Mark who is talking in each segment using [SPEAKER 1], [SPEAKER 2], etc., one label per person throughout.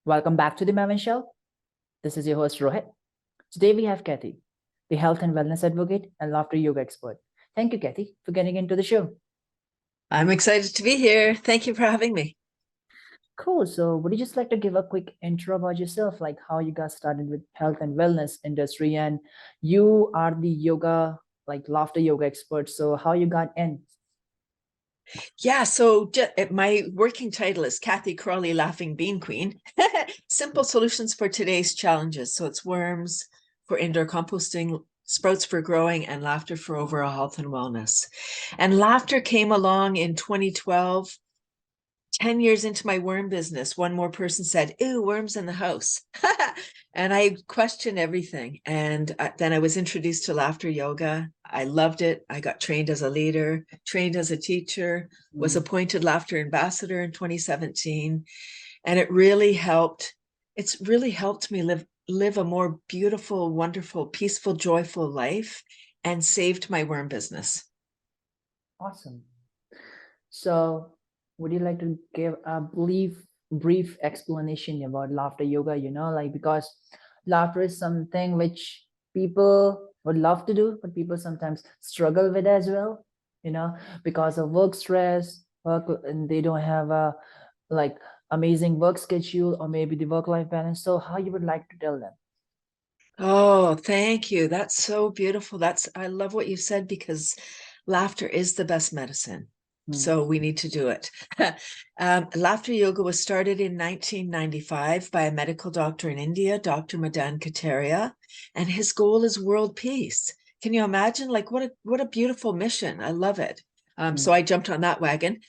[SPEAKER 1] Welcome back to the Maven Show. This is your host Rohit. Today we have Cathy, the health and wellness advocate and laughter yoga expert. Thank you, Cathy, for getting into the show.
[SPEAKER 2] I'm excited to be here. Thank you for having me.
[SPEAKER 1] Cool. So would you just like to give a quick intro about yourself, like how you got started with health and wellness industry, and you are the yoga, like laughter yoga expert. So how you got in?
[SPEAKER 2] Yeah, so my working title is Cathy Crawley Laughing Bean Queen. Simple solutions for today's challenges. So it's worms for indoor composting, sprouts for growing, and laughter for overall health and wellness. And laughter came along in 2012. 10 years into my worm business, one more person said, "Ew, worms in the house." And I questioned everything. And then I was introduced to laughter yoga. I loved it. I got trained as a leader, trained as a teacher, was appointed laughter ambassador in 2017. And it really helped. It's really helped me live a more beautiful, wonderful, peaceful, joyful life and saved my worm business.
[SPEAKER 1] Awesome. So would you like to give a brief explanation about laughter yoga? Because laughter is something which people would love to do, but people sometimes struggle with as well, because of work stress, and they don't have a like amazing work schedule or maybe the work-life balance. So how you would like to tell them?
[SPEAKER 2] Oh, thank you. That's so beautiful. I love what you said because laughter is the best medicine. So we need to do it. Laughter yoga was started in 1995 by a medical doctor in India, Dr. Madan Kataria, and his goal is world peace. Can you imagine? Like what a beautiful mission. I love it. So I jumped on that wagon.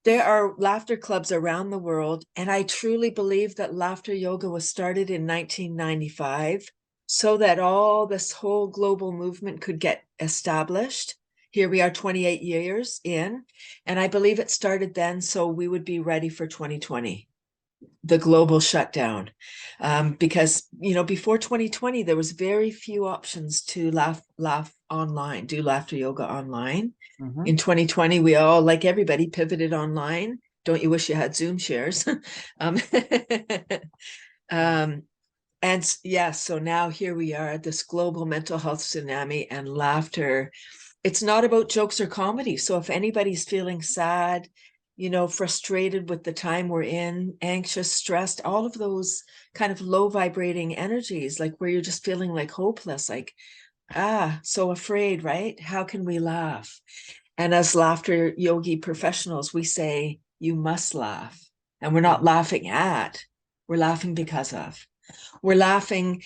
[SPEAKER 2] There are laughter clubs around the world, and I truly believe that laughter yoga was started in 1995 so that all this whole global movement could get established. Here we are 28 years in, and I believe it started then so we would be ready for 2020, the global shutdown. Because, before 2020, there was very few options to laugh online, do laughter yoga online. In 2020, we all, like everybody, pivoted online. Don't you wish you had Zoom shares? And yeah, so now here we are, this global mental health tsunami and laughter. It's not about jokes or comedy. So if anybody's feeling sad, frustrated with the time we're in, anxious, stressed, all of those kind of low vibrating energies, like where you're just feeling like hopeless, like, so afraid, right? How can we laugh? And as laughter yogi professionals, we say, you must laugh. And we're not laughing at, we're laughing because of. We're laughing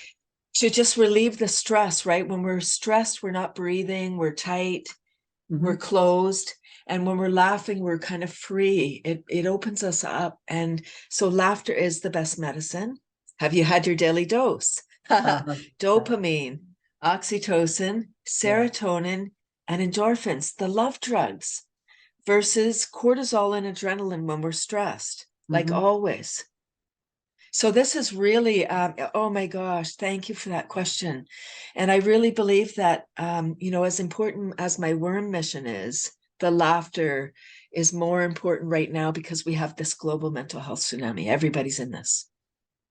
[SPEAKER 2] to just relieve the stress, right? When we're stressed, we're not breathing, we're tight, we're closed. And when we're laughing, we're kind of free. It opens us up. And so laughter is the best medicine. Have you had your daily dose? Dopamine, oxytocin, serotonin, and endorphins, the love drugs, versus cortisol and adrenaline when we're stressed, like always. So this is really, oh my gosh, thank you for that question. And I really believe that, as important as my worm mission is, the laughter is more important right now because we have this global mental health tsunami. Everybody's in this.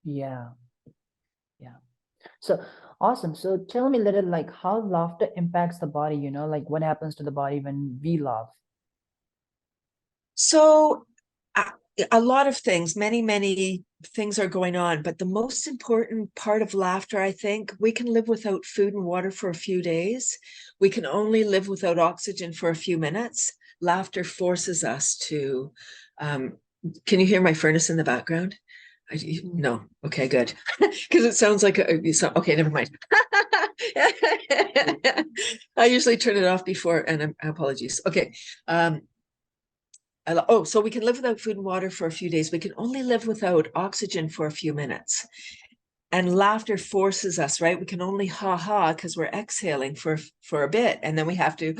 [SPEAKER 1] Yeah. So awesome. So tell me a little like how laughter impacts the body, like what happens to the body when we laugh?
[SPEAKER 2] So a lot of things, many things are going on, but the most important part of laughter, I think, we can live without food and water for a few days. We can only live without oxygen for a few minutes. Laughter forces us to, can you hear my furnace in the background? No. Okay, good. Because it sounds like okay, never mind. I usually turn it off before, and apologies. Okay. So we can live without food and water for a few days. We can only live without oxygen for a few minutes. And laughter forces us, right? We can only ha because we're exhaling for a bit. And then we have to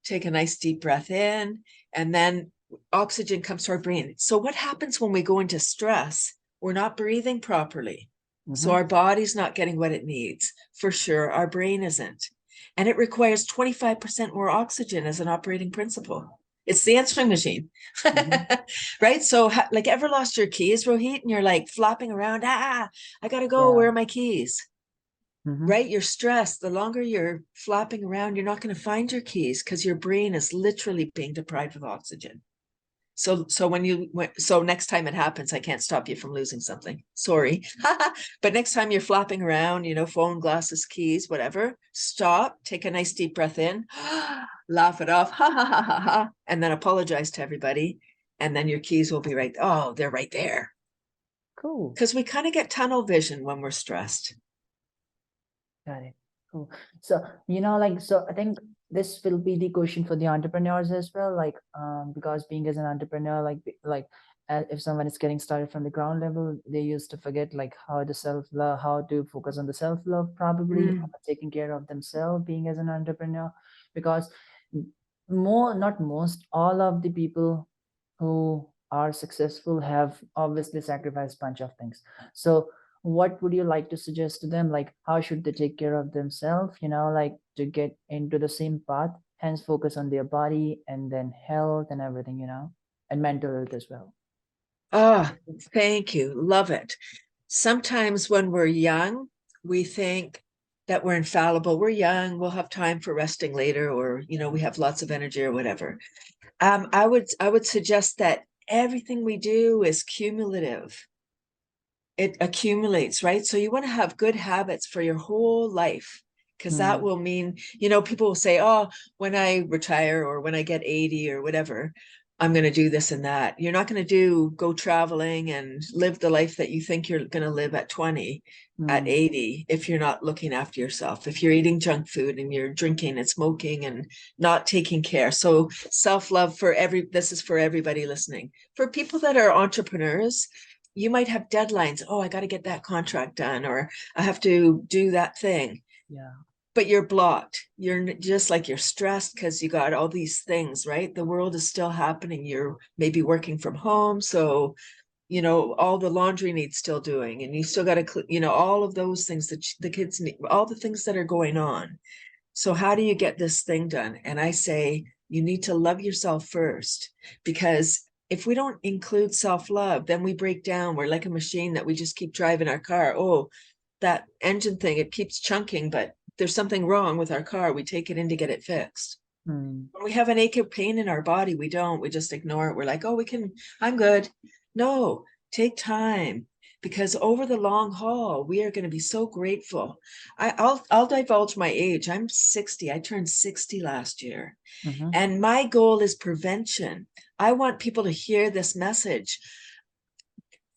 [SPEAKER 2] take a nice deep breath in. And then oxygen comes to our brain. So what happens when we go into stress? We're not breathing properly. So our body's not getting what it needs. For sure, our brain isn't. And it requires 25% more oxygen as an operating principle. It's the answering machine. Right? So like ever lost your keys, Rohit, and you're like flapping around, I gotta go,
[SPEAKER 1] Yeah.
[SPEAKER 2] where are my keys? Right? You're stressed. The longer you're flapping around, you're not going to find your keys because your brain is literally being deprived of oxygen. So next time it happens, I can't stop you from losing something. Sorry. But next time you're flapping around, phone, glasses, keys, whatever, stop, take a nice deep breath in, laugh it off, ha ha ha ha ha, and then apologize to everybody. And then your keys will be right. Oh, they're right there.
[SPEAKER 1] Cool.
[SPEAKER 2] Because we kind of get tunnel vision when we're stressed.
[SPEAKER 1] Got it. Cool. So, so I think this will be the question for the entrepreneurs as well. Because being as an entrepreneur, if someone is getting started from the ground level, they used to forget how to self-love, how to focus on the self-love, probably taking care of themselves, being as an entrepreneur, because not most, all of the people who are successful have obviously sacrificed a bunch of things. So what would you like to suggest to them, how should they take care of themselves, to get into the same path, hence focus on their body and then health and everything, and mental health as well?
[SPEAKER 2] Oh, thank you. Love it. Sometimes when we're young, we think that we're infallible. We're young, we'll have time for resting later, or we have lots of energy or whatever. I would suggest that everything we do is cumulative. It accumulates, right? So you want to have good habits for your whole life, because that will mean, people will say, oh, when I retire or when I get 80 or whatever, I'm going to do this and that. You're not going to go traveling and live the life that you think you're going to live at 20, at 80, if you're not looking after yourself, if you're eating junk food and you're drinking and smoking and not taking care. So self-love this is for everybody listening. For people that are entrepreneurs, you might have deadlines. Oh, I got to get that contract done, or I have to do that thing.
[SPEAKER 1] Yeah.
[SPEAKER 2] But you're blocked. You're just like, you're stressed because you got all these things, right? The world is still happening. You're maybe working from home. So, all the laundry needs still doing, and you still got to, all of those things that the kids need, all the things that are going on. So how do you get this thing done? And I say, you need to love yourself first, because if we don't include self-love, then we break down. We're like a machine that we just keep driving our car. Oh, that engine thing, it keeps chunking, but there's something wrong with our car. We take it in to get it fixed. When we have an ache or pain in our body, we just ignore it. We're like, oh, I'm good. No, take time, because over the long haul, we are going to be so grateful. I'll divulge my age. I'm 60. I turned 60 last year. And my goal is prevention. I want people to hear this message.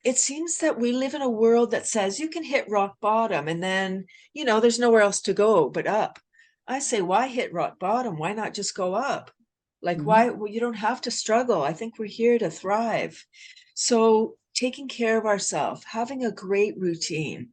[SPEAKER 2] It seems that we live in a world that says you can hit rock bottom and then, there's nowhere else to go but up. I say, why hit rock bottom? Why not just go up? Why? Well, you don't have to struggle. I think we're here to thrive. So taking care of ourselves, having a great routine.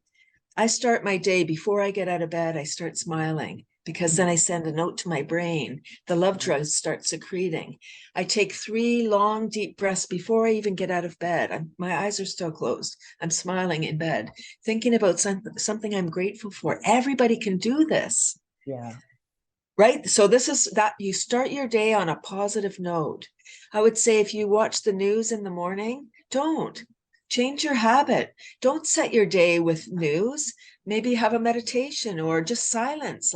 [SPEAKER 2] I start my day before I get out of bed, I start smiling, because then I send a note to my brain. The love drugs start secreting. I take 3 long, deep breaths before I even get out of bed. My eyes are still closed. I'm smiling in bed, thinking about something I'm grateful for. Everybody can do this.
[SPEAKER 1] Yeah.
[SPEAKER 2] Right? So this is that you start your day on a positive note. I would say if you watch the news in the morning, don't. Change your habit. Don't set your day with news. Maybe have a meditation or just silence.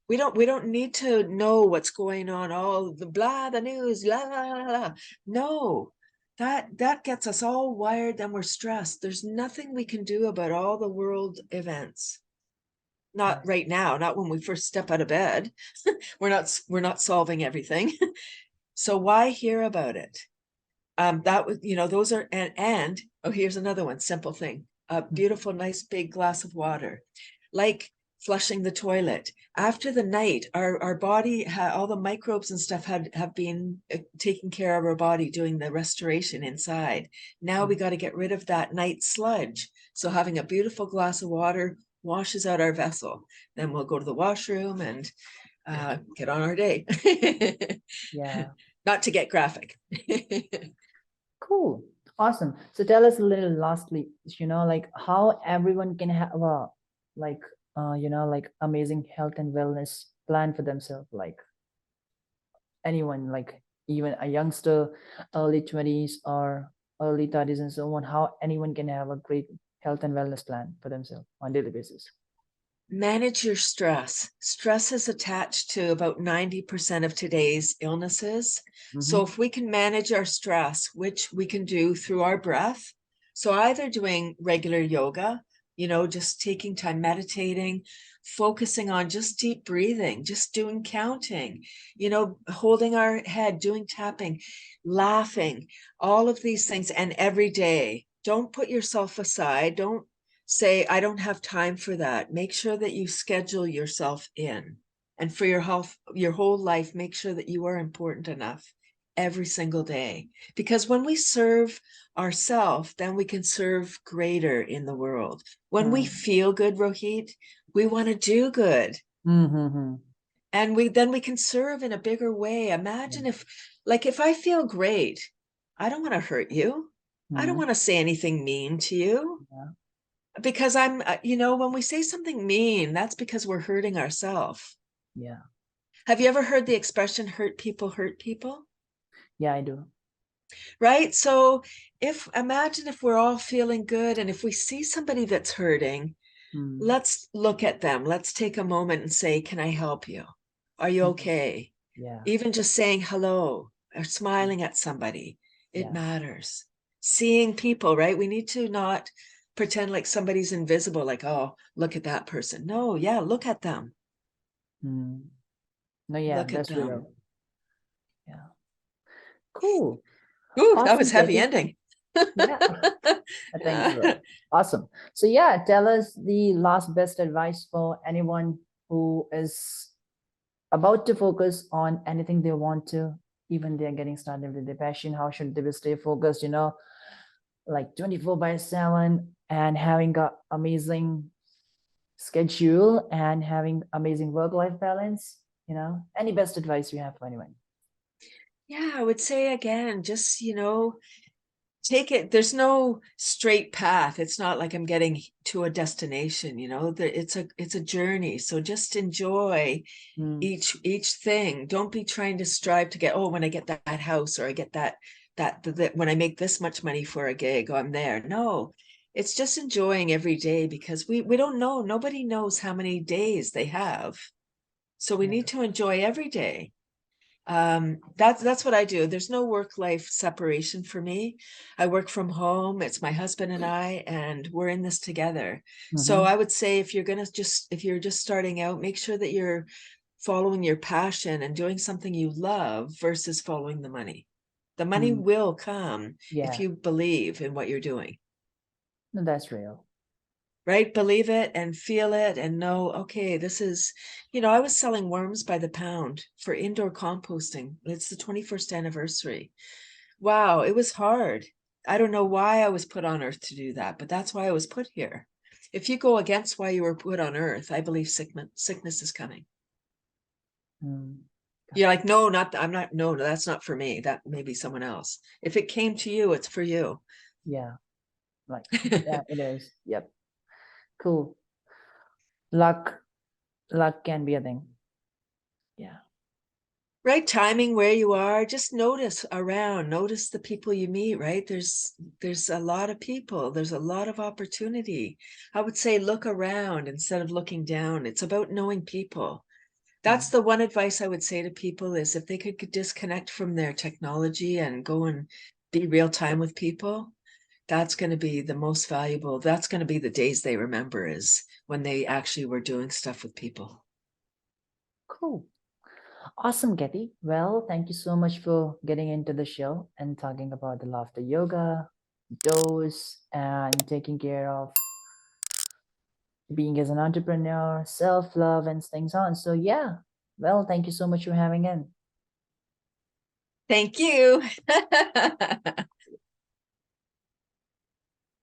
[SPEAKER 2] We don't need to know what's going on, all the news, la la la la. No. That gets us all wired, then we're stressed. There's nothing we can do about all the world events. Not right now, not when we first step out of bed. We're not solving everything. So why hear about it? That was, those are, and oh, here's another one, simple thing. A beautiful, nice big glass of water, like flushing the toilet. After the night, our body, all the microbes and stuff have been taking care of our body, doing the restoration inside. Now we got to get rid of that night sludge. So having a beautiful glass of water washes out our vessel. Then we'll go to the washroom and get on our day.
[SPEAKER 1] Yeah.
[SPEAKER 2] Not to get graphic.
[SPEAKER 1] Cool. Awesome. So tell us a little lastly, how everyone can have a amazing health and wellness plan for themselves. Anyone, even a youngster, early 20s or early 30s and so on, how anyone can have a great health and wellness plan for themselves on a daily basis?
[SPEAKER 2] Manage your stress. Stress is attached to about 90% of today's illnesses. So
[SPEAKER 1] Mm-hmm.
[SPEAKER 2] if we can manage our stress, which we can do through our breath, so either doing regular yoga, just taking time meditating, focusing on just deep breathing, just doing counting, holding our head, doing tapping, laughing, all of these things. And every day, don't put yourself aside. Don't say, I don't have time for that. Make sure that you schedule yourself in. And for your health, your whole life, make sure that you are important enough every single day. Because when we serve ourselves, then we can serve greater in the world. When we feel good, Rohit, we want to do good.
[SPEAKER 1] Mm-hmm.
[SPEAKER 2] And then we can serve in a bigger way. Imagine
[SPEAKER 1] Yeah.
[SPEAKER 2] if I feel great, I don't want to hurt you. I don't
[SPEAKER 1] Mm-hmm.
[SPEAKER 2] want to say anything mean to you.
[SPEAKER 1] Yeah.
[SPEAKER 2] Because when we say something mean, that's because we're hurting ourselves.
[SPEAKER 1] Yeah.
[SPEAKER 2] Have you ever heard the expression hurt people hurt people?
[SPEAKER 1] Yeah, I do.
[SPEAKER 2] Right? So imagine if we're all feeling good and if we see somebody that's hurting,
[SPEAKER 1] Mm.
[SPEAKER 2] let's look at them. Let's take a moment and say, can I help you? Are you
[SPEAKER 1] Mm.
[SPEAKER 2] okay?
[SPEAKER 1] Yeah.
[SPEAKER 2] Even just saying hello or smiling at somebody, it
[SPEAKER 1] Yeah.
[SPEAKER 2] matters. Seeing people, right? We need to not pretend like somebody's invisible, like, oh, look at that person. No, yeah, look at them.
[SPEAKER 1] Mm. No, yeah,
[SPEAKER 2] Look at
[SPEAKER 1] that's
[SPEAKER 2] them.
[SPEAKER 1] real. Yeah. Cool.
[SPEAKER 2] Ooh, that was
[SPEAKER 1] Awesome,
[SPEAKER 2] heavy
[SPEAKER 1] Kathy.
[SPEAKER 2] ending.
[SPEAKER 1] Yeah. Thank you. Awesome. So yeah, tell us the last best advice for anyone who is about to focus on anything they want to, even they're getting started with their passion. How should they stay focused, like 24 by 7 and having a amazing schedule and having amazing work-life balance, any best advice you have for anyone?
[SPEAKER 2] Yeah, I would say again, just, take it. There's no straight path. It's not like I'm getting to a destination, it's a journey. So just enjoy
[SPEAKER 1] Mm.
[SPEAKER 2] each thing. Don't be trying to strive to get, oh, when I get that house, or I get that when I make this much money for a gig, I'm there. No, it's just enjoying every day, because we don't know. Nobody knows how many days they have. So we
[SPEAKER 1] Yeah.
[SPEAKER 2] need to enjoy every day. That's what I do. There's no work-life separation for me. I work from home. It's my husband and I, and we're in this together. So
[SPEAKER 1] Mm-hmm.
[SPEAKER 2] I would say, if you're just starting out, make sure that you're following your passion and doing something you love versus following the money. The money
[SPEAKER 1] Mm.
[SPEAKER 2] will come if
[SPEAKER 1] Yeah,
[SPEAKER 2] you believe in what you're doing.
[SPEAKER 1] no, that's real.
[SPEAKER 2] Right? Believe it and feel it and know, okay, this is, I was selling worms by the pound for indoor composting. It's the 21st anniversary. Wow, it was hard. I don't know why I was put on earth to do that, but that's why I was put here. If you go against why you were put on earth, I believe sickness is coming.
[SPEAKER 1] Mm.
[SPEAKER 2] You're like, no, I'm not, no, that's not for me. That may be someone else. If it came to you, it's for you.
[SPEAKER 1] Yeah, like, yeah, it is. Yep. Cool. Luck can be a thing. Yeah.
[SPEAKER 2] Right, timing, where you are, just notice around, notice the people you meet. Right, there's a lot of people, there's a lot of opportunity. I would say look around instead of looking down. It's about knowing people. That's
[SPEAKER 1] Mm.
[SPEAKER 2] the one advice I would say to people, is if they could disconnect from their technology and go and be real time with people, that's going to be the most valuable. That's going to be the days they remember, is when they actually were doing stuff with people.
[SPEAKER 1] Cool. Awesome, Kathy. Well, thank you so much for getting into the show and talking about the laughter yoga, dose, and taking care of being as an entrepreneur, self-love, and things on. So yeah, well, thank you so much for having in.
[SPEAKER 2] Thank you.